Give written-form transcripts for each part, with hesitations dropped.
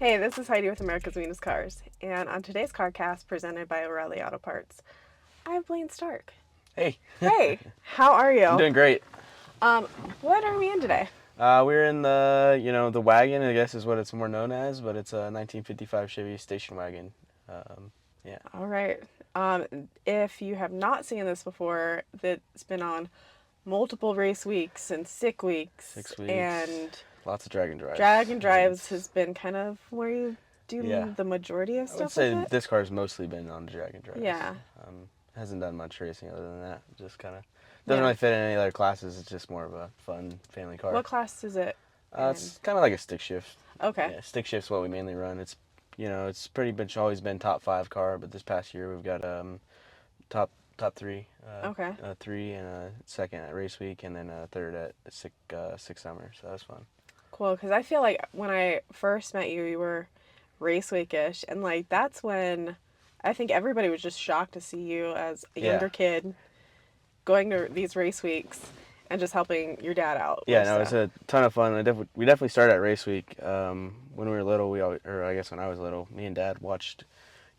Hey, this is Heidi with America's Meanest Cars, and on today's CarCast presented by O'Reilly Auto Parts, I have Blayne Stark. Hey. Hey, how are you? I'm doing great. What are we in today? We're in the wagon, I guess is what it's more known as, but it's a 1955 Chevy station wagon. Yeah. All right. If you have not seen this before, it's been on multiple race weeks and sick weeks. 6 weeks. And Lots of drag and drives. drag and drives has been kind of where you do the majority of I would stuff say with it. this car's mostly been on drag and drives. Yeah. Hasn't done much racing other than that. Just kind of doesn't really fit in any other classes. It's just more of a fun family car. What class is it? It's kind of like a stick shift. Okay. Yeah, stick shift's what we mainly run. It's pretty much always been top 5 car, but this past year we've got top 3. Okay. 3 and a second at race week, and then a third at six summer. So that was fun. Cool, because I feel like when I first met you, you were race weekish, and like that's when I think everybody was just shocked to see you as a younger kid going to these race weeks and just helping your dad out. Yeah, no, it was a ton of fun. We definitely started at race week. When we were little, or I guess when I was little, me and Dad watched,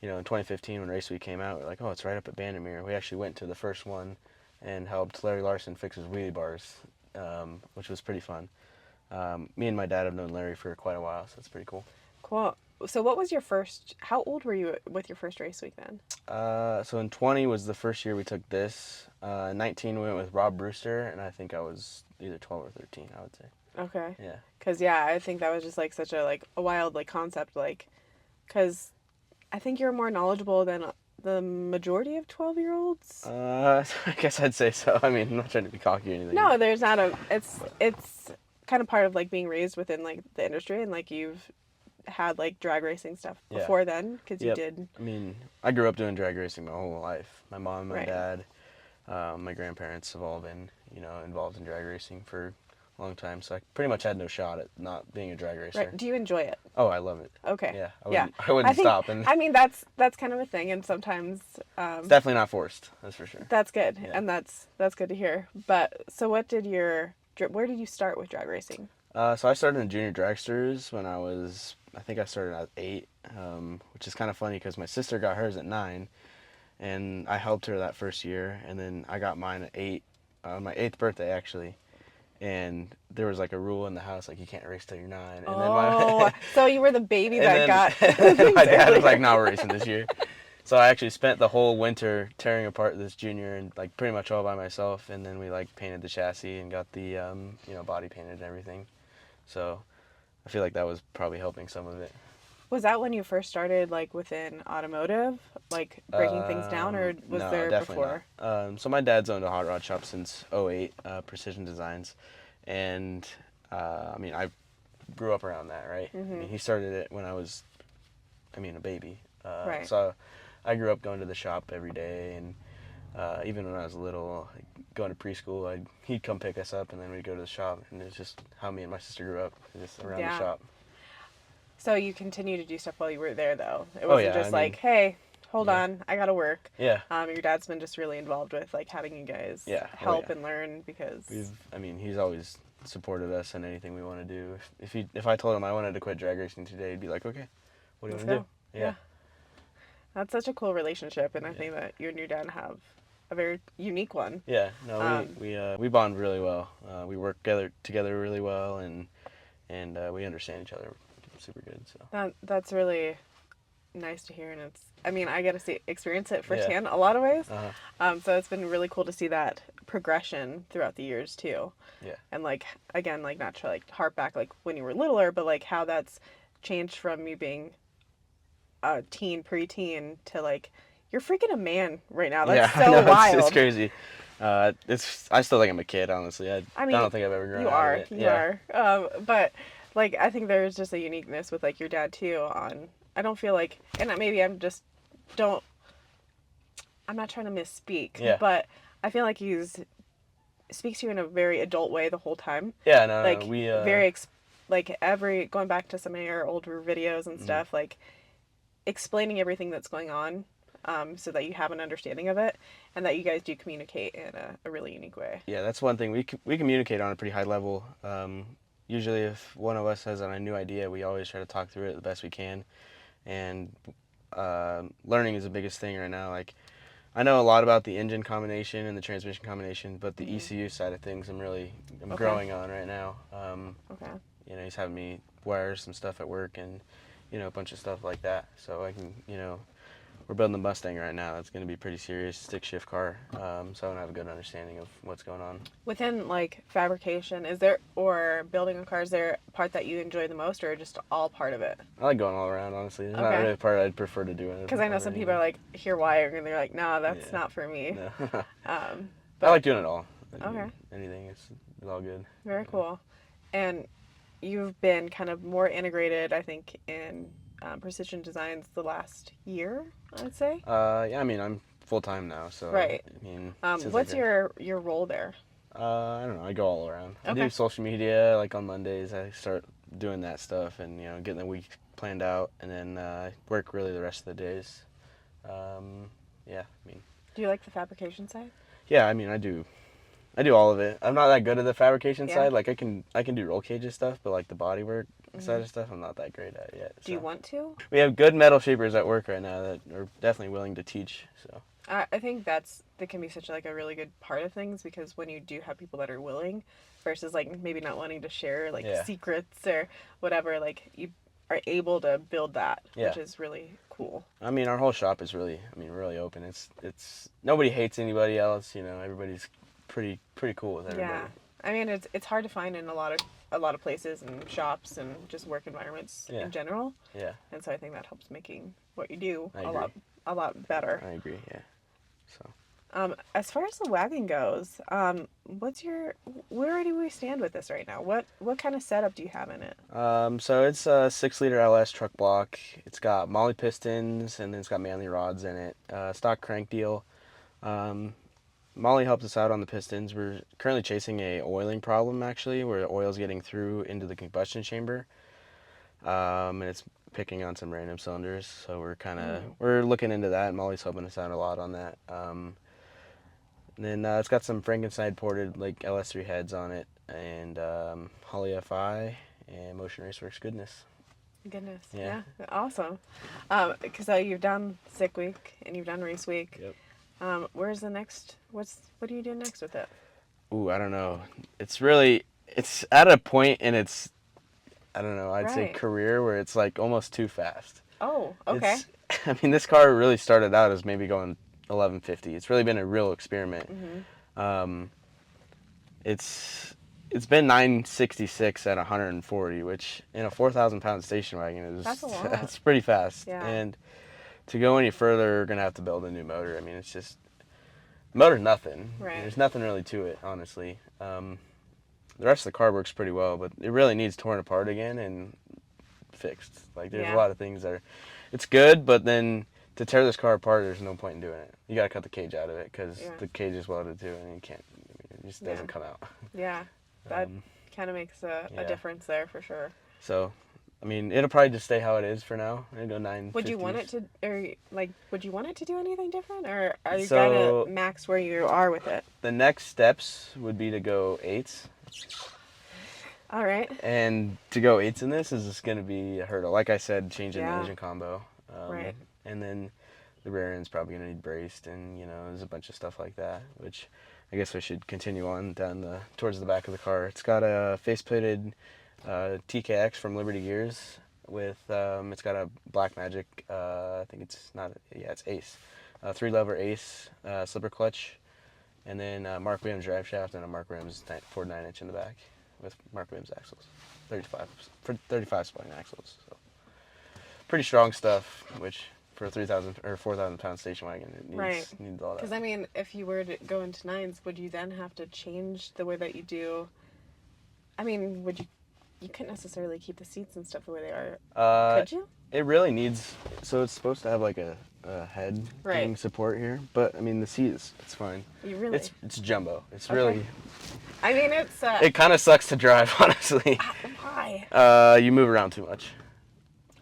in 2015 when race week came out. We were like, oh, it's right up at Bandimere. We actually went to the first one and helped Larry Larson fix his wheelie bars, which was pretty fun. Me and my dad have known Larry for quite a while, so it's pretty cool. Cool. So what was how old were you with your first race week then? So in 20 was the first year we took this. 19 we went with Rob Brewster, and I think I was either 12 or 13, I would say. Okay. Yeah. Because, I think that was just like such a wild concept, because I think you're more knowledgeable than the majority of 12-year-olds. I guess I'd say so. I mean, I'm not trying to be cocky or anything. No, there's not it's kind of part of being raised within the industry, and you've had drag racing stuff before then, because you did. I mean, I grew up doing drag racing my whole life. My mom, my dad, my grandparents have all been, involved in drag racing for a long time, so I pretty much had no shot at not being a drag racer. Right. Do you enjoy it? Oh, I love it. Okay. Yeah, I wouldn't stop. And I mean, that's kind of a thing, and sometimes it's definitely not forced. That's for sure. That's good, and that's good to hear. But so, where did you start with drag racing? So I started in junior dragsters when I think I started at 8, which is kind of funny because my sister got hers at 9, and I helped her that first year, and then I got mine at 8, on my 8th birthday actually, and there was a rule in the house you can't race till you're 9. And so you were the baby that got. My dad was like, "No, we're racing this year." So I actually spent the whole winter tearing apart this junior and pretty much all by myself, and then we painted the chassis and got the body painted and everything. So I feel like that was probably helping some of it. Was that when you first started within automotive, breaking things down, or was no, there definitely before? Not. So my dad's owned a hot rod shop since '08, Precision Designs, and I mean I grew up around that, right? Mm-hmm. I mean, he started it when I was, a baby. Right. So I grew up going to the shop every day, and even when I was little, going to preschool, he'd come pick us up, and then we'd go to the shop, and it's just how me and my sister grew up, just around the shop. So you continued to do stuff while you were there, though? It wasn't hey, hold on, I gotta work. Yeah. Your dad's been just really involved with having you guys help and learn, because he's always supported us in anything we want to do. If I told him I wanted to quit drag racing today, he'd be like, "Okay, what do you want to do?" Yeah. That's such a cool relationship, and I think that you and your dad have a very unique one. Yeah, no, we bond really well. We work together really well, and we understand each other super good. So that's really nice to hear, and I get to experience it firsthand a lot of ways. So it's been really cool to see that progression throughout the years too. Yeah. And again, not to harp back when you were littler, but how that's changed from you being a preteen to you're freaking a man right now. That's so wild. It's crazy. I still think I'm a kid, honestly. I don't think I've ever grown out of it. You are. But I think there's just a uniqueness with your dad too. I don't feel and maybe I'm not trying to misspeak, but I feel like he's speaks to you in a very adult way the whole time. Yeah, no, we very going back to some of your older videos and stuff, explaining everything that's going on, so that you have an understanding of it, and that you guys do communicate in a really unique way. Yeah, that's one thing we communicate on a pretty high level. usually if one of us has a new idea, we always try to talk through it the best we can. And learning is the biggest thing right now. Like, I know a lot about the engine combination and the transmission combination, but the ECU side of things I'm growing on right now. Okay. You know, he's having me wire some stuff at work and, you know, a bunch of stuff like that. So I can, you know, we're building the Mustang right now. That's going to be a pretty serious stick shift car. So I want to have a good understanding of what's going on. Within like fabrication, is there, or building a car, is there a part that you enjoy the most, or just all part of it? I like going all around, honestly. There's not really a part I'd prefer to do. Because I know some people are like, hear wiring, and they're like, no, that's not for me. No. But I like doing it all. Okay. Anything is all good. Very cool. And you've been kind of more integrated, I think, in precision designs the last year, I'd say. Yeah, I mean, I'm full-time now, so. Right. I mean, what's your role there? I don't know. I go all around. Okay. I do social media. Like on Mondays, I start doing that stuff and, you know, getting the week planned out, and then work really the rest of the days. Yeah, I mean. Do you like the fabrication side? Yeah, I mean, I do all of it. I'm not that good at the fabrication side. Like I can do roll cages stuff, but like the bodywork side of stuff, I'm not that great at yet. Do you want to? We have good metal shapers at work right now that are definitely willing to teach. So I think that can be such like a really good part of things, because when you do have people that are willing, versus like maybe not wanting to share like secrets or whatever, like you are able to build that, which is really cool. I mean, our whole shop is really open. It's nobody hates anybody else. You know, everybody's pretty cool with everybody. Yeah, I mean it's hard to find in a lot of places and shops and just work environments in general. Yeah. And so I think that helps making what you do a lot better. I agree. Yeah. So. As far as the wagon goes, where do we stand with this right now? What kind of setup do you have in it? So it's a 6-liter LS truck block. It's got Molly pistons, and then it's got Manley rods in it. Stock crank deal. Molly helps us out on the pistons. We're currently chasing a oiling problem, actually, where the oil's getting through into the combustion chamber, and it's picking on some random cylinders. So we're looking into that, and Molly's helping us out a lot on that. And then it's got some Frankenstein ported like LS3 heads on it, and Holly FI and Motion Raceworks goodness. Goodness, yeah. Awesome. Because you've done Sick Week and you've done Race Week. Yep. Where's the next? What do you do next with it? Ooh, I don't know. It's at a point in its, I don't know, I'd say career where it's like almost too fast. Oh, okay. I mean, this car really started out as maybe going 1150. It's really been a real experiment. It's been 966 at 140, which in a 4,000-pound station wagon that's pretty fast. Yeah. And to go any further, we're gonna have to build a new motor. I mean, it's just motor's nothing. Right. There's nothing really to it, honestly. The rest of the car works pretty well, but it really needs torn apart again and fixed. Like there's a lot of things that it's good, but then to tear this car apart, there's no point in doing it. You gotta cut the cage out of it because the cage is welded too, and you can't. I mean, it just doesn't come out. Yeah, that kind of makes a difference there for sure. So, I mean, it'll probably just stay how it is for now. It'll go 950s. Would you want it to, would you want it to do anything different, or are you gonna max where you are with it? The next steps would be to go 8s. All right. And to go 8s in this is just gonna be a hurdle. Like I said, changing the engine combo. Right. And then the rear end's probably gonna need braced, and you know, there's a bunch of stuff like that, which I guess we should continue on down towards the back of the car. It's got a face-plated TKX from Liberty Gears with it's got a Black Magic. I think it's not. It's Ace, 3-lever Ace slipper clutch, and then Mark Williams drive shaft and a Mark Williams Ford 9-inch in the back with Mark Williams axles, 35 spline axles. So pretty strong stuff, which for a 3,000 or 4,000 pound station wagon, it needs all that. Because I mean, if you were to go into 9s, would you then have to change the way that you do? I mean, you couldn't necessarily keep the seats and stuff the way they are. Could you? It really needs. So it's supposed to have like a head thing support here, but I mean the seat it's fine. You really? It's jumbo. It's really. I mean, it's. It kind of sucks to drive, honestly. Why? You move around too much.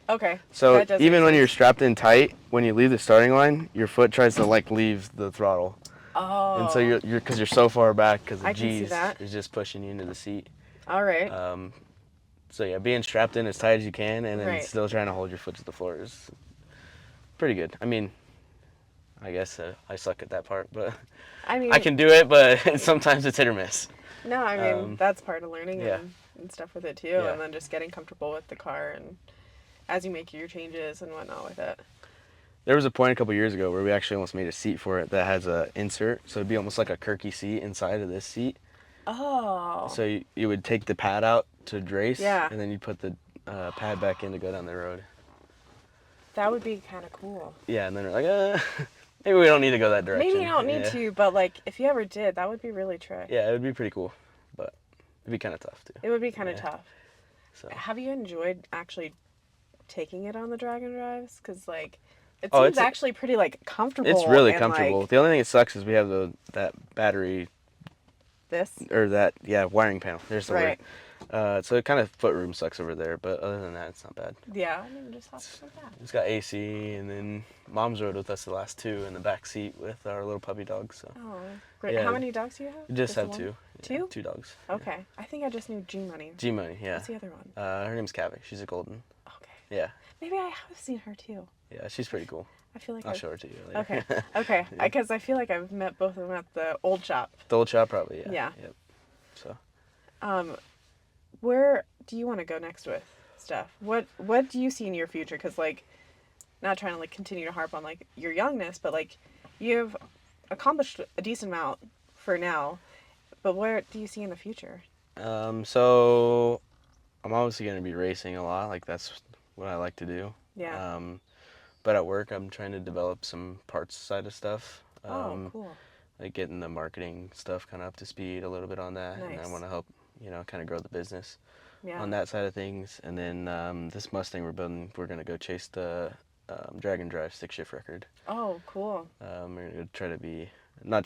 Okay. So even when you're strapped in tight, when you leave the starting line, your foot tries to like leave the throttle. Oh. And so because you're so far back because the G's is just pushing you into the seat. All right. So yeah, being strapped in as tight as you can and then Right. still trying to hold your foot to the floor is pretty good. I mean, I guess I suck at that part, but I mean, I can do it, but sometimes it's hit or miss. no, I mean, Um, that's part of learning yeah, and stuff with it too, yeah. and then just getting comfortable with the car and as you make your changes and whatnot with it. There was a point a couple years ago where we actually almost made a seat for it that has a insert, so it'd be almost like a Kirky seat inside of this seat. Oh. So you would take the pad out to race, Yeah. and then you put the pad back in to go down the road. That would be kind of cool. Yeah, and then we're like, maybe we don't need to go that direction. Maybe you don't need to, but like if you ever did, that would be really trick. Yeah, it would be pretty cool, but it'd be kind of tough too. It would be kind of tough. So. Have you enjoyed actually taking it on the drag and drives? Because like, it Oh, seems actually pretty like comfortable. It's really and, comfortable. Like, the only thing that sucks is we have that battery. This. Or that wiring panel. There's the Right. word. So it kind of foot room sucks over there, but other than that, it's not bad. Yeah, I mean, just hops like that. It's got AC, and then Mom's rode with us the last two in the back seat with our little puppy dog. So. Oh, great. Yeah. How many dogs do you have? We just have one? two. Two? Yeah, 2 dogs. Okay. Yeah. I think I just knew G Money. G Money, yeah. What's the other one? Her name's Cavic. She's a golden. Okay. Yeah. Maybe I have seen her too. Yeah, she's pretty cool. I feel like I'll show her to you later. Okay. Okay. Because I feel like I've met both of them at the old shop. The old shop, probably. Yeah. Yeah. Yep. So. Where do you want to go next with stuff? What do you see in your future? Because like, not trying to like continue to harp on like your youngness, but like, you've accomplished a decent amount for now. But where do you see in the future? So I'm obviously going to be racing a lot. Like that's what I like to do. Yeah. But at work, I'm trying to develop some parts side of stuff. Oh, cool. Like getting the marketing stuff kind of up to speed a little bit on that. Nice. And I want to help, kind of grow the business Yeah. on that side of things. And then this Mustang we're building, we're going to go chase the drag and drive stick shift record. Oh, cool. We're going to try to be I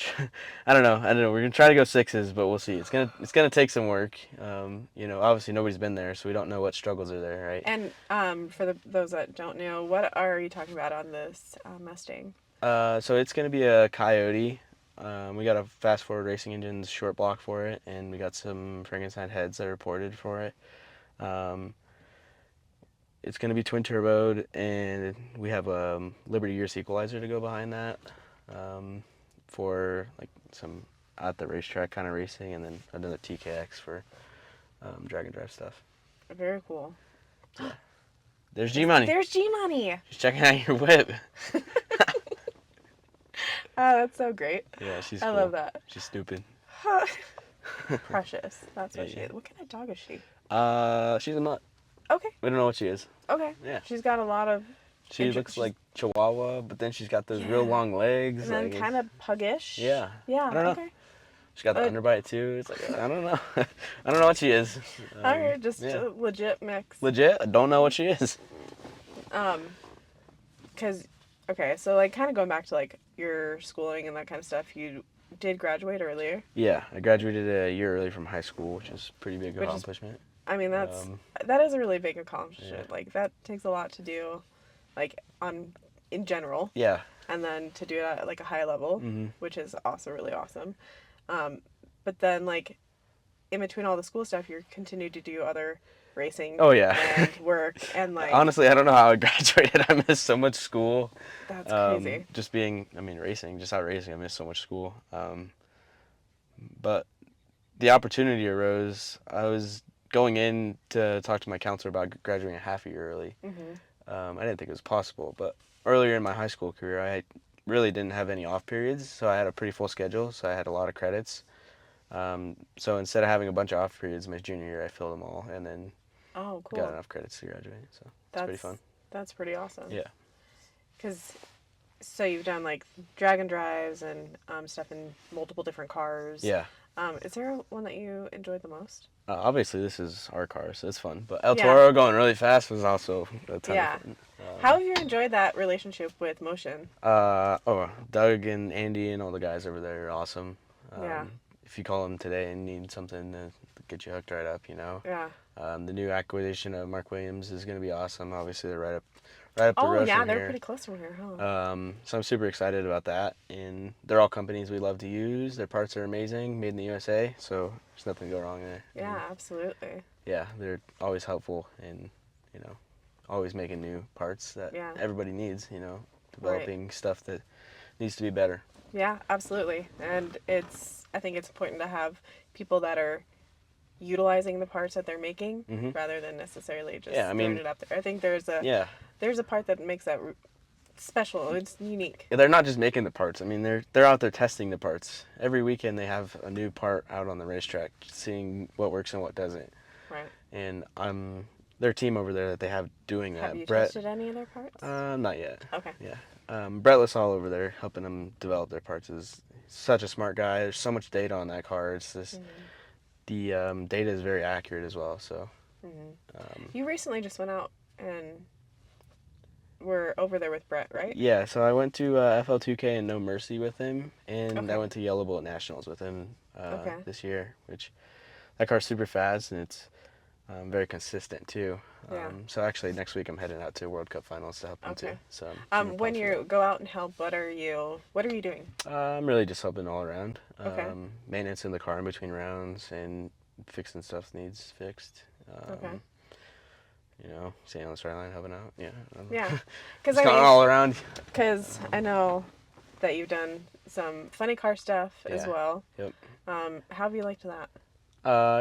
don't know. We're gonna try to go 6s, but we'll see. It's gonna take some work. Obviously nobody's been there, so we don't know what struggles are there, right? And for those that don't know, what are you talking about on this Mustang? So it's gonna be a Coyote. We got a fast forward racing engine short block for it, and we got some Frankenstein heads that are ported for it. It's gonna be twin turboed, and we have a Liberty Years equalizer to go behind that. For like some at the racetrack kind of racing, and then another TKX for drag and drive stuff. Very cool. Yeah. There's G Money. There's G Money. She's checking out your whip. Oh, that's so great. Yeah, she's I cool. love that. She's stupid. Precious. That's what Yeah, she is. What kind of dog is she? She's a mutt. Okay. We don't know what she is. Okay. Yeah. She's got a lot of. She looks like Chihuahua, but then she's got those real long legs. And then kind of puggish. Yeah. Yeah. I don't know. Okay. She's got the underbite too. It's like I don't know. I don't know what she is. Okay, just a legit mix. Legit? I don't know what she is. Okay, so like kind of going back to like your schooling and that kind of stuff, you did graduate earlier. Yeah, I graduated a year early from high school, which is a pretty big accomplishment. I mean, that is a really big accomplishment. Yeah. Like that takes a lot to do, like in general. Yeah. And then to do it at like a high level, which is also really awesome. But then like in between all the school stuff, you're continued to do other racing. Oh yeah. And work and like. Honestly, I don't know how I graduated. I missed so much school. That's crazy. Racing, just out racing, I missed so much school. But the opportunity arose. I was going in to talk to my counselor about graduating a half a year early. I didn't think it was possible, but earlier in my high school career, I really didn't have any off periods, so I had a pretty full schedule, so I had a lot of credits. So instead of having a bunch of off periods my junior year, I filled them all, and then got enough credits to graduate, so it's pretty fun. That's pretty awesome. Yeah. So you've done like drag and drives and stuff in multiple different cars. Yeah. Is there one that you enjoyed the most? Obviously, this is our car, so it's fun. But El Toro going really fast was also a ton of fun. How have you enjoyed that relationship with Motion? Doug and Andy and all the guys over there are awesome. If you call them today and need something to get you hooked right up, Yeah. The new acquisition of Mark Williams is going to be awesome. Obviously, they're right right up the Oh road yeah, from they're here. pretty close from here, huh? So I'm super excited about that. And they're all companies we love to use. Their parts are amazing, made in the USA, so there's nothing to go wrong there. Yeah, absolutely. Yeah, they're always helpful and, always making new parts that Yeah. everybody needs, Right. developing stuff that needs to be better. Yeah, absolutely. And I think it's important to have people that are utilizing the parts that they're making Hmm. rather than necessarily just Yeah, I throwing mean, it up there. I think yeah. there's a part that makes that special. It's unique. They're not just making the parts. I mean, they're out there testing the parts. Every weekend they have a new part out on the racetrack, seeing what works and what doesn't. Right. And their team over there that they have doing Have that. you Brett, tested any of their parts? not yet. Okay. Yeah. Brett Lasalle over there helping them develop their parts is such a smart guy. There's so much data on that car. It's just the data is very accurate as well. So. You recently just went out and were over there with Brett, right? Yeah, so I went to FL2K and No Mercy with him, and Okay. I went to Yellow Bullet Nationals with him Okay. this year, which that car's super fast and it's very consistent too. Yeah. So actually next week I'm heading out to World Cup finals to help him Okay. too. So I'm super When pumped for you go out and help, what are you doing? that. I'm really just helping all around. Okay. Maintenance in the car in between rounds and fixing stuff needs fixed. Okay. Staying on the straight line, helping out. Yeah. Yeah. Because Just going all around. because I know that you've done some funny car stuff as Yeah. well. Yep. How have you liked that?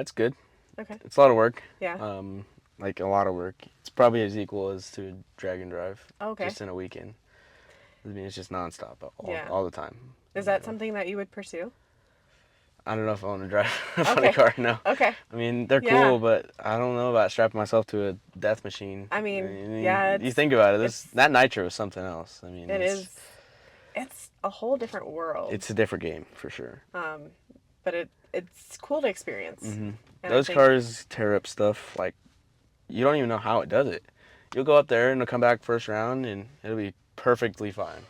It's good. Okay. It's a lot of work. Yeah. Like a lot of work. It's probably as equal as to drag and drive. Okay. Just in a weekend. I mean, it's just nonstop Yeah. all the time. Is that something that you would pursue? I don't know if I want to drive a funny Okay. car. No. Okay. I mean, they're Yeah. cool, but I don't know about strapping myself to a death machine. I mean, yeah, You think about it. it's- That nitro is something else. I mean, it's a whole different world. It's a different game for sure. But it's cool to experience. Hmm. And Those cars tear up stuff like you don't even know how it does it. You'll go up there and it'll come back first round and it'll be perfectly fine.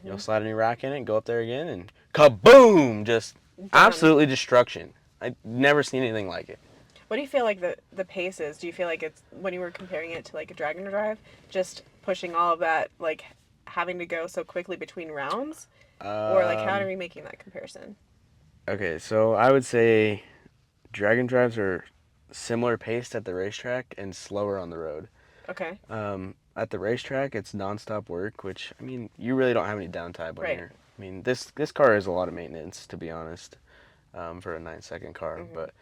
You'll slide a new rack in it, go up there again, and kaboom! Just Done. absolutely destruction. I've never seen anything like it. What do you feel like the pace is? Do you feel like it's, when you were comparing it to like a drag and drive, just pushing all of that, like having to go so quickly between rounds? Or like how are we making that comparison? Okay, so I would say drag and drives are similar paced at the racetrack and slower on the road. Okay. At the racetrack, it's nonstop work, which, I mean, you really don't have any downtime when Right. you're... I mean, this car is a lot of maintenance, to be honest, for a 9-second car. But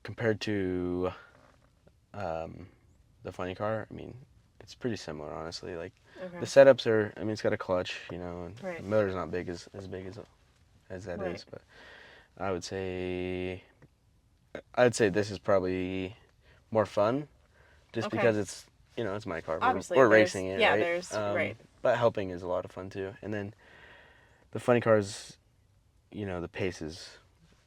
compared to the funny car, I mean, it's pretty similar, honestly. Like, Okay. the setups are... I mean, it's got a clutch, and Right. the motor's not big as big as that Right. is, but I would say... I'd say this is probably more fun, just Okay. because it's it's my car. Obviously, we're there's- racing it, yeah, right? there's- right. But helping is a lot of fun too. And then the funny cars, the pace is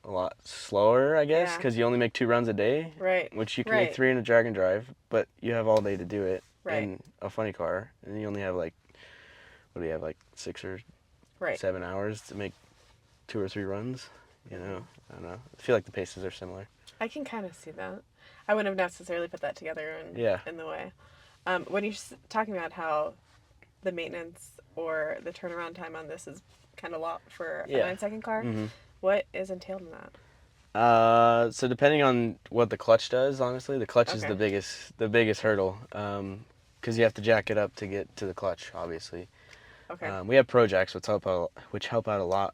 a lot slower, I guess, Yeah. because you only make 2 runs a day, Right. which you can Right. make 3 in a drag and drive, but you have all day to do it Right. in a funny car, and you only have what do you have, 6 or Right. 7 hours to make 2 or 3 runs. I don't know. I feel like the paces are similar. I can kind of see that. I wouldn't have necessarily put that together in the way. When you're talking about how the maintenance or the turnaround time on this is kind of lot for a 9-second car, what is entailed in that? So depending on what the clutch does, honestly, the clutch is Okay. the biggest hurdle, because you have to jack it up to get to the clutch, obviously. Okay. We have Pro Jacks, which help out a lot.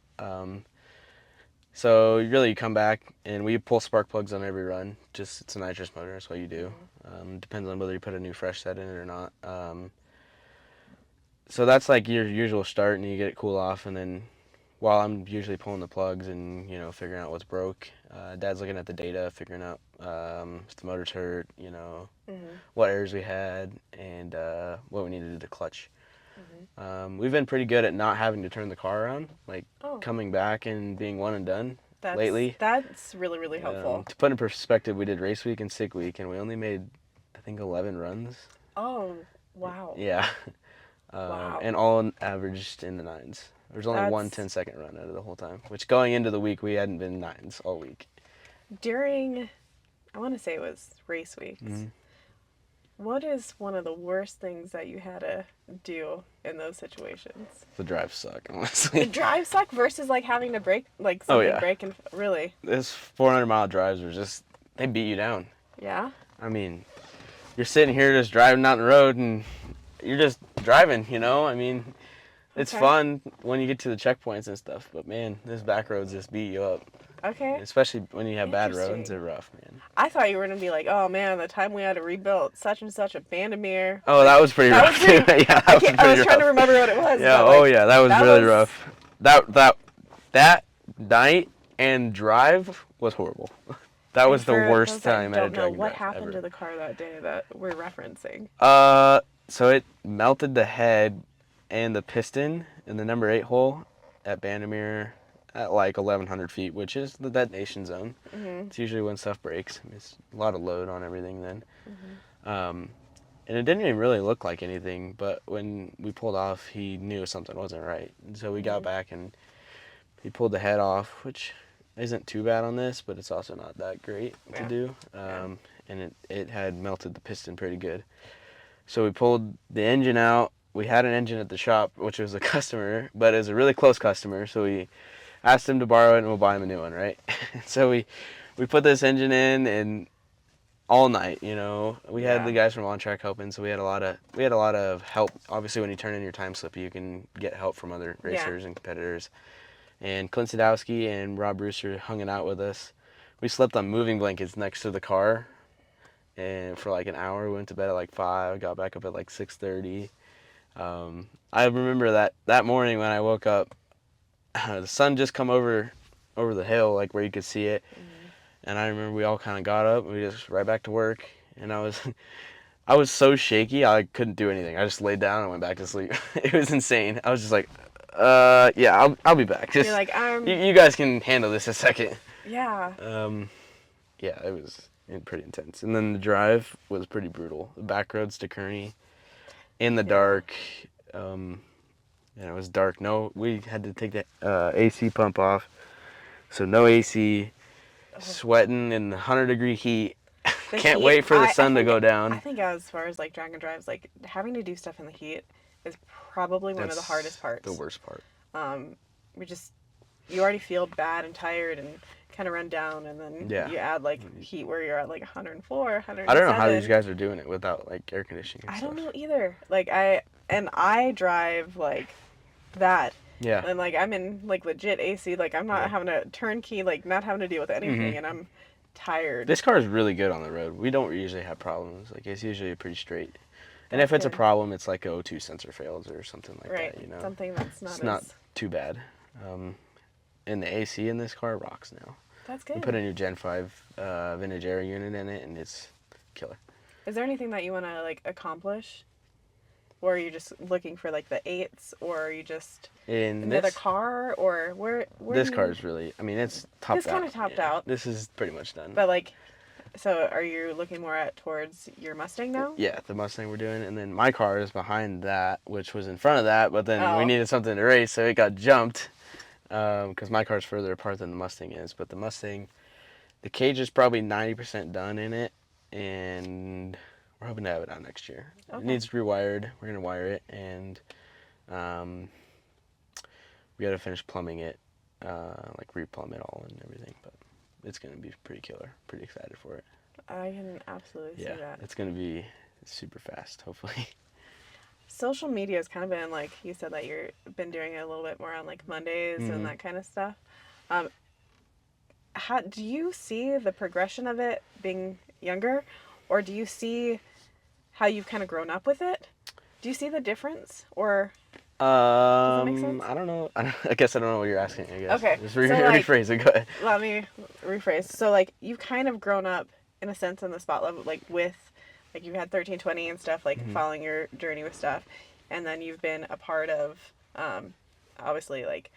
So really, you come back and we pull spark plugs on every run. Just it's a nitrous motor, that's what you do. Depends on whether you put a new fresh set in it or not. So that's like your usual start, and you get it cool off, and then while I'm usually pulling the plugs and figuring out what's broke, Dad's looking at the data, figuring out if the motor's hurt, what errors we had, and what we need to do to the clutch. We've been pretty good at not having to turn the car around, like coming back and being one and done lately. That's really, really helpful. To put in perspective, we did race week and sick week, and we only made, I think, 11 runs. Oh, wow. Yeah. Wow. And all averaged in the 9s. There's only one 10-second run out of the whole time, which going into the week, we hadn't been 9s all week. During, I want to say it was race weeks, What is one of the worst things that you had to do in those situations? The drives suck, The honestly. drive suck versus like having to break, like Oh something yeah, break and really. this 400-mile drives were just, they beat you down. Yeah. I mean, you're sitting here just driving down the road and you're just driving, you know? I mean, it's Okay. fun when you get to the checkpoints and stuff, but man, this back roads just beat you up. Okay. Especially when you have bad roads, Interesting. they're rough, man. I thought you were gonna be like, oh man, the time we had to rebuild such and such a Bandamere. Oh, Like, that was pretty that rough was pretty. too. Yeah, that was pretty I was rough. trying to remember what it was. Yeah, but, like, oh yeah, that was that really was- rough. That night and drive was horrible. That was the for worst those that time at a don't know, dragon what drive happened ever. to the car that day that we're referencing? So it melted the head and the piston in the number 8 hole at Bandamere at like 1,100 feet, which is the detonation zone. Mm-hmm. It's usually when stuff breaks. It's a lot of load on everything then. Mm-hmm. And it didn't even really look like anything, but when we pulled off, he knew something wasn't right. And so we got back and he pulled the head off, which isn't too bad on this, but it's also not that great to do. And it had melted the piston pretty good. So we pulled the engine out. We had an engine at the shop, which was a customer, but it was a really close customer. So we asked him to borrow it and we'll buy him a new one, right? So we put this engine in and all night, you know. We had the guys from On Track helping, so we had a lot of help. Obviously, when you turn in your time slip, you can get help from other racers and competitors. And Clint Sadowski and Rob Brewster hung it out with us. We slept on moving blankets next to the car, and for like an hour. We went to bed at like 5, got back up at like 6:30. I remember that morning when I woke up, the sun just come over the hill, like where you could see it. And I remember we all kind of got up and we just right back to work. And I was so shaky, I couldn't do anything. I just laid down and went back to sleep. It was insane. I was just like, yeah, I'll be back. Just, You're like, you guys can handle this a second. Yeah. Yeah, it was pretty intense. And then the drive was pretty brutal. The back roads to Kearney in the dark. It was dark. No, we had to take the AC pump off. So no AC. Sweating in the 100-degree heat. Can't wait for the sun to go down. I think as far as like dragon drives, like having to do stuff in the heat is probably one of the hardest parts. The worst part. You already feel bad and tired and kind of run down, and then you add like heat where you're at like 104, 107. I don't know how these guys are doing it without like air conditioning and I stuff. don't know either. Like I drive like that. Yeah. And like I'm in like legit AC. Like I'm not having a turnkey. Like not having to deal with anything, and I'm tired. This car is really good on the road. We don't usually have problems. Like it's usually pretty straight. And if it's a problem, it's like a O2 sensor fails or something like that. You know. Something that's not. It's not too bad. And the AC in this car rocks now. That's good. We put a new Gen 5 vintage air unit in it, and it's killer. Is there anything that you want to like accomplish? Or are you just looking for like the 8s, or are you just in another car, or where this car is really, I mean, it's topped out. It's kind of topped out. This is pretty much done. But like, so are you looking more towards your Mustang now? Yeah, the Mustang we're doing, and then my car is behind that, which was in front of that, but then we needed something to race, so it got jumped, because my car's further apart than the Mustang is. But the Mustang, the cage is probably 90% done in it, and we're hoping to have it out next year. Okay. It needs rewired. We're going to wire it, and we got to finish plumbing it, like replumb it all and everything. But it's going to be pretty killer. Pretty excited for it. I can absolutely see that. Yeah, it's going to be super fast, hopefully. Social media has kind of been, like you said, that you've been doing it a little bit more on like Mondays and that kind of stuff. How do you see the progression of it being younger, or do you see how you've kind of grown up with it? Do you see the difference, or does that make sense? I don't know. I guess I don't know what you're asking, I guess. Okay. Just rephrase it. Go ahead. Let me rephrase. So, like, you've kind of grown up, in a sense, in the spot level, like, with, like, you've had 1320 and stuff, like, following your journey with stuff, and then you've been a part of, obviously, like,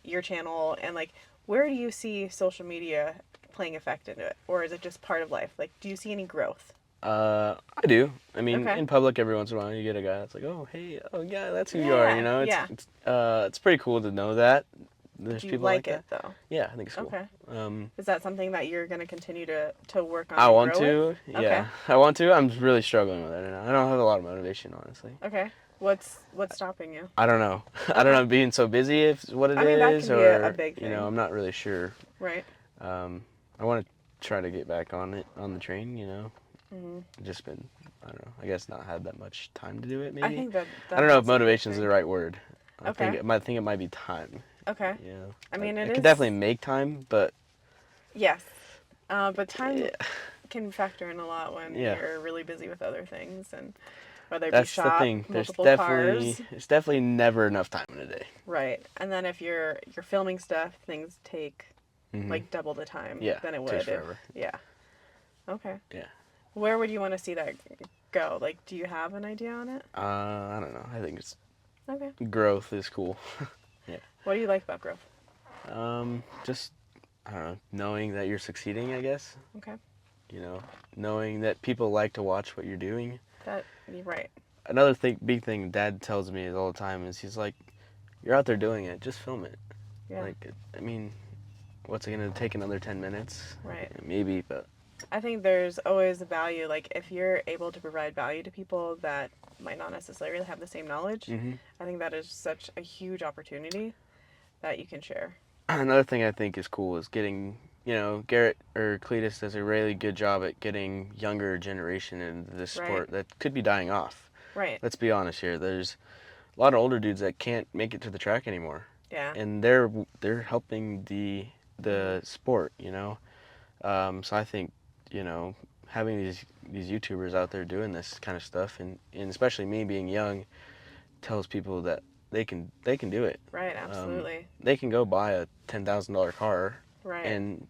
your channel, and, like, where do you see social media playing effect into it, or is it just part of life? Like, do you see any growth? I do. I mean, in public, every once in a while, you get a guy that's like, "Oh, hey, oh yeah, that's who you are." You know, it's pretty cool to know that. there's Do you people like like it that. though? Yeah, I think it's cool. Okay. Um, Is that something that you're going to continue to work on I and want grow to. with? Yeah, Okay. I want to. I'm really struggling with it right now. I don't have a lot of motivation, honestly. Okay. What's stopping you? I don't know. I don't Okay. know, being so busy if what it I mean, that is, can be a or big thing. I'm not really sure. Right. I want to try to get back on the train. Hmm. Just been, I don't know. I guess not had that much time to do it. I Maybe. think that I that don't know if is a big motivation is the thing. right word. Okay. I think it might be time. Okay. I I, mean, it I could is. definitely make time, but Yes. But time yeah, can factor in a lot when yeah. you're really busy with other things, and whether it be That's the shop, thing. multiple cars. There's definitely never enough time in a day. Right. And then if you're filming stuff, things take Hmm. like double the time Yeah, than it takes would if forever. yeah. Okay. Yeah. Where would you want to see that go? Like, do you have an idea on it? I don't know. I think it's Okay. growth is cool. Yeah. What do you like about growth? Just I don't know, knowing that you're succeeding, I guess. Okay. Knowing that people like to watch what you're doing. You're right. Another big thing Dad tells me all the time is he's like, "You're out there doing it, just film it." Yeah. Like, I mean, what's it gonna take another 10 minutes? Right. Maybe, but I think there's always a value. Like, if you're able to provide value to people that might not necessarily have the same knowledge, hmm I think that is such a huge opportunity that you can share. another thing I think is cool is getting, Garrett or Cletus does a really good job at getting younger generation into this Right. sport that could be dying off. Right. Let's be honest here. There's a lot of older dudes that can't make it to the track anymore, Yeah. and they're helping the sport. So I think having these YouTubers out there doing this kind of stuff, and especially me being young, tells people that they can do it. Right. Absolutely. They can go buy a $10,000 car Right. and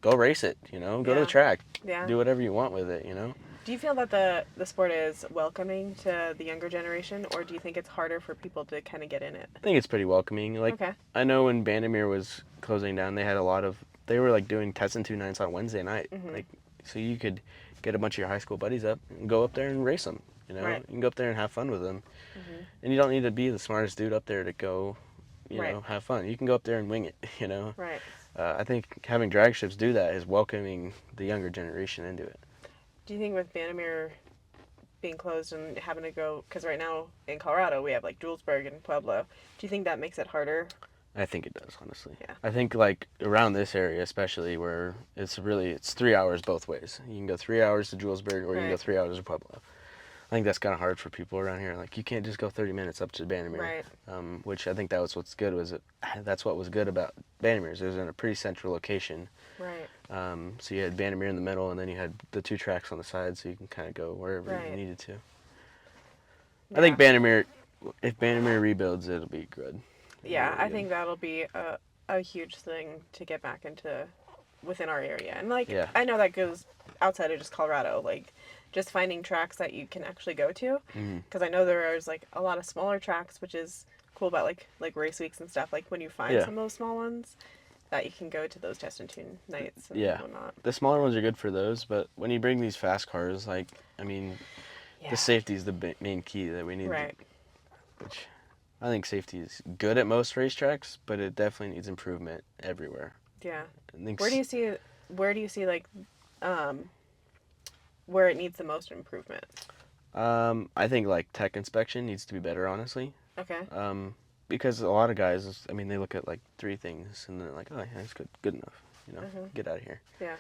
go race it. Go to Yeah. the track, Yeah. do whatever you want with it. Do you feel that the sport is welcoming to the younger generation, or do you think it's harder for people to kind of get in it? I think it's pretty welcoming. Like, Okay. I know when Bandamere was closing down, they were like doing Tessin 2 nights on Wednesday night. Mhm. Like, so you could get a bunch of your high school buddies up and go up there and race them. Right. You can go up there and have fun with them. Mhm. And you don't need to be the smartest dude up there to go, Right. have fun. You can go up there and wing it, Right. I think having drag strips do that is welcoming the younger generation into it. Do you think with Bandamere being closed and having to go, because right now in Colorado we have like Julesburg and Pueblo, do you think that makes it harder? I think it does, honestly. Yeah. I think like around this area, especially where it's 3 hours both ways. You can go 3 hours to Julesburg, or you can go Right. 3 hours to Pueblo. I think that's kind of hard for people around here. Like, you can't just go 30 minutes up to Bandamere. Right. Which I think that's what was good about Bandamere. It was in a pretty central location. Right. So you had Bandamere in the middle, and then you had the 2 tracks on the side, so you can kind of go wherever Right. you needed to. Yeah. I think if Bandamere rebuilds, it'll be good. Yeah, Really I good. think that'll be a huge thing to get back into within our area. And like, Yeah. I know that goes outside of just Colorado, like just finding tracks that you can actually go to. Mhm. Because I know there is like a lot of smaller tracks, which is cool about like race weeks and stuff. Like when you find Yeah. some of those small ones, that you can go to those test and tune nights and Yeah. whatnot. The smaller ones are good for those, but when you bring these fast cars, like, I mean, Yeah. the safety is the main key that we need. Right. Which I think safety is good at most racetracks, but it definitely needs improvement everywhere. Yeah. I think Where do you see like where it needs the most improvement? I think like tech inspection needs to be better, honestly. Okay. Because a lot of guys, I mean, they look at like 3 things and they're like, oh yeah, it's good enough. Mhm. Get out of here. Yeah.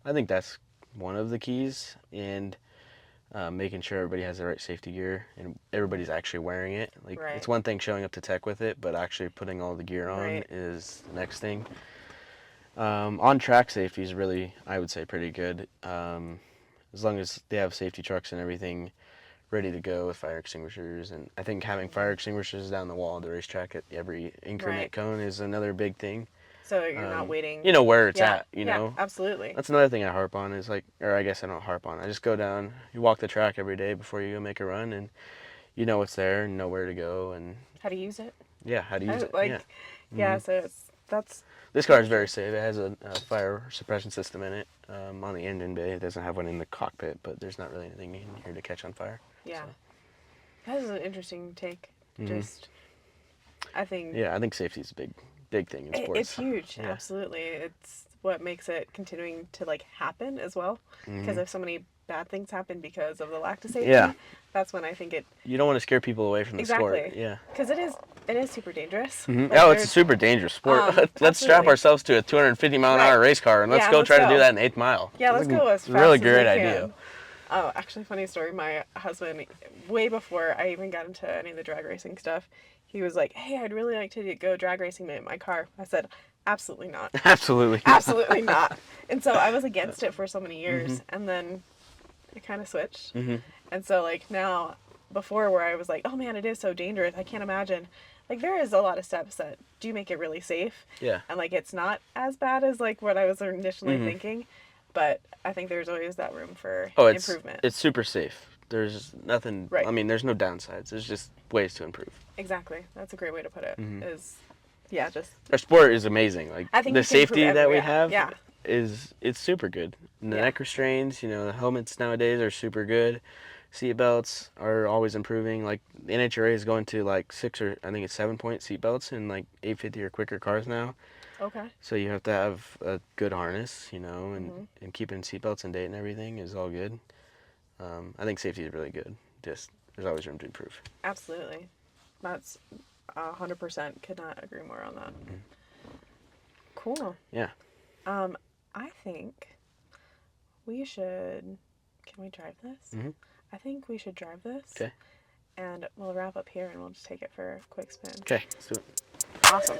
I think that's one of the keys, and making sure everybody has the right safety gear and everybody's actually wearing it. Like, Right. it's one thing showing up to tech with it, but actually putting all the gear on Right. is the next thing. On track safety is really, I would say, pretty good. As long as they have safety trucks and everything ready to go with fire extinguishers, and I think having fire extinguishers down the wall of the racetrack at every increment Right. cone is another big thing. So you're not waiting. You know where it's Yeah. at, you Yeah, know? absolutely. That's another thing I harp on is like, or I guess I don't harp on. I just go down, you walk the track every day before you go make a run, and you know what's there and know where to go, and How to use it? yeah, how to use it. Like, Yeah. yeah. So that's This car is very safe. It has a fire suppression system in it on the engine bay. It doesn't have one in the cockpit, but there's not really anything in here to catch on fire. yeah. So. That is an interesting take. Mhm. Just I think Yeah, I think safety is a big thing in sports. it's huge. Yeah. Absolutely. It's what makes it continuing to like happen as well. Because if so many bad things happen because of the lack of safety, Yeah. that's when I think it You don't want to scare people away from the sport. exactly. Yeah. Because it is super dangerous. Mm-hmm. Like, Oh, it's a super dangerous sport. Let's strap absolutely. ourselves to a 250-mile-an-hour race car and let's Yeah, go let's try to go. do that in 8th mile. Yeah, That's let's go as fast really as we great can. idea. Oh, actually, funny story. My husband, way before I even got into any of the drag racing stuff, he was like, "Hey, I'd really like to go drag racing in my car." I said, "Absolutely not. Absolutely. Absolutely not." And so I was against it for so many years, and then it kind of switched. And so like now, before where I was like, "Oh man, it is so dangerous. I can't imagine." Like there is a lot of steps that do make it really safe. Yeah. And like it's not as bad as like what I was initially thinking. But I think there's always that room for improvement. It's super safe. There's nothing. Right. I mean, there's no downsides. There's just ways to improve. Exactly. That's a great way to put it. Is, yeah, just. Our sport is amazing. Like I think the you can improve safety that we everywhere. have it's super good. And the Yeah. neck restraints, the helmets nowadays are super good. Seat belts are always improving. Like the NHRA is going to like 7-point seat belts in like 850 or quicker cars now. Okay. So you have to have a good harness, and keeping seatbelts in date and everything is all good. I think safety is really good. Just there's always room to improve. Absolutely. That's 100%. Could not agree more on that. Cool. Yeah. I think we should. Can we drive this? I think we should drive this. Okay. And we'll wrap up here and we'll just take it for a quick spin. Okay, let's do it. Awesome.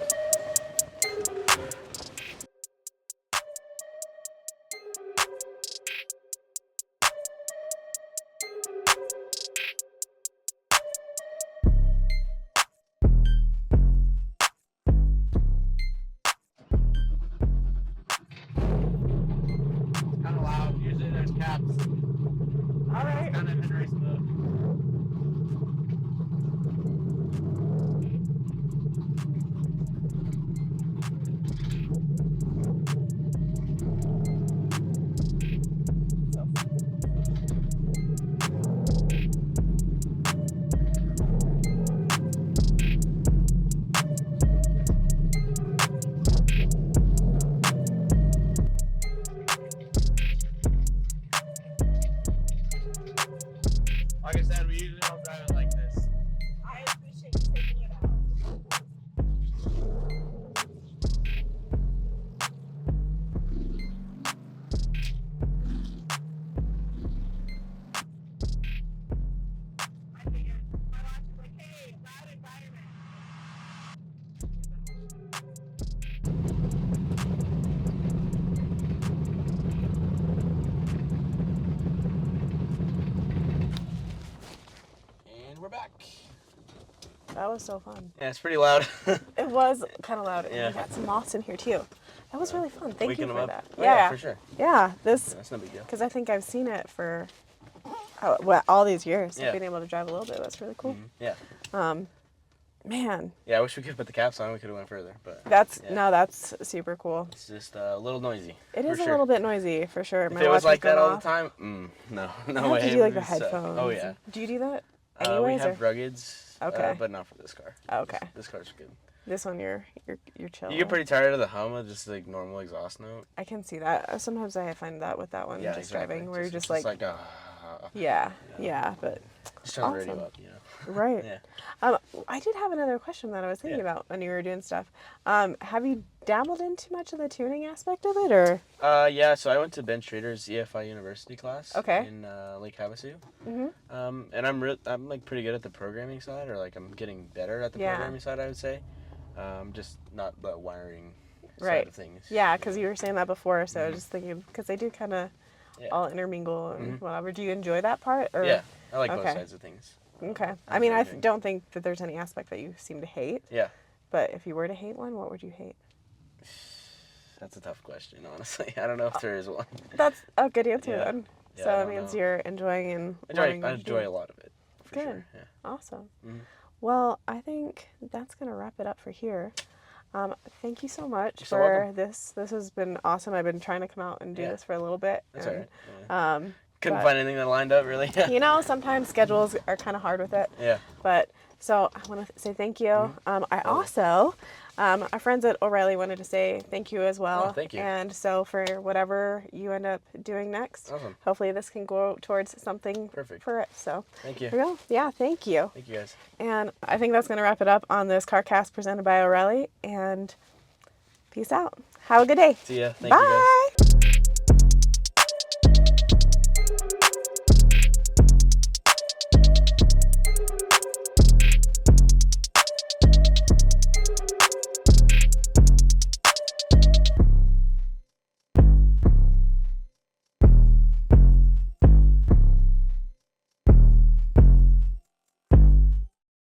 Kind of loud. Usually there's caps. All right. Kind of in race mode. Like I said, we usually don't drive it like this. I appreciate you taking it out. I figured my watch is like, hey, loud environment. And we're back. That was so fun. Yeah, it's pretty loud. It was kind of loud. And Yeah. we got some moss in here too. That was really fun. Thank you Waking for them up. that. Oh, yeah, for sure. Yeah, Yeah, this, that's no big deal. because I think I've seen it for all these years. So Yeah. being able to drive a little bit, that's really cool. Yeah. Man, Yeah, I wish we could put the caps on. We could have went further, but that's yeah. that's super cool. It's just a little noisy. It for is a sure. little bit noisy for sure. If My it was watch like that going all off. the time, no You way. have to do like the It would suck. headphones. Oh yeah. Do you do that? We Anyways, have or? ruggeds. Okay. But not for this car. Okay. This car's good. This one you're chill. You get pretty tired of the hum of just like normal exhaust note. I can see that. Sometimes I find that with that one, Yeah, just exactly. driving, where you're just it's like, yeah. yeah, but Just turn the radio awesome. up, right. Yeah. I did have another question that I was thinking Yeah. about when you were doing stuff. Have you dabbled into much of the tuning aspect of it, or? Yeah, so I went to Ben Schrader's EFI University class Okay. in Lake Havasu. Mm-hmm. And I'm like pretty good at the programming side, or like I'm getting better at the Yeah. programming side, I would say. Just not the wiring Right. side of things. Yeah, because you were saying that before, so I was just thinking, because they do kind of Yeah. all intermingle and whatever. Do you enjoy that part? Or? Yeah, I like both Okay. sides of things. Okay. I I'm mean, I very- don't think that there's any aspect that you seem to hate. Yeah. But if you were to hate one, what would you hate? That's a tough question, honestly. I don't know if there is one. That's a good answer Yeah. then. Yeah, so I it don't means know. you're enjoying and I learning. enjoy a lot of it, for Good. sure. Yeah. Awesome. Mhm. Well, I think that's going to wrap it up for here. Thank you so much You're so for welcome. this. This has been awesome. I've been trying to come out and do Yeah. this for a little bit. That's and, all right. Yeah. Couldn't But, find anything that lined up, really. you know, sometimes schedules are kind of hard with it. Yeah. But, so I want to say thank you. I also, our friends at O'Reilly wanted to say thank you as well. Oh, thank you. And so for whatever you end up doing next, Awesome. hopefully this can go towards something Perfect. for it. So Thank you. there we go. Yeah, thank you. Thank you, guys. And I think that's going to wrap it up on this CarCast presented by O'Reilly. And peace out. Have a good day. See ya. Thank Bye. you, guys.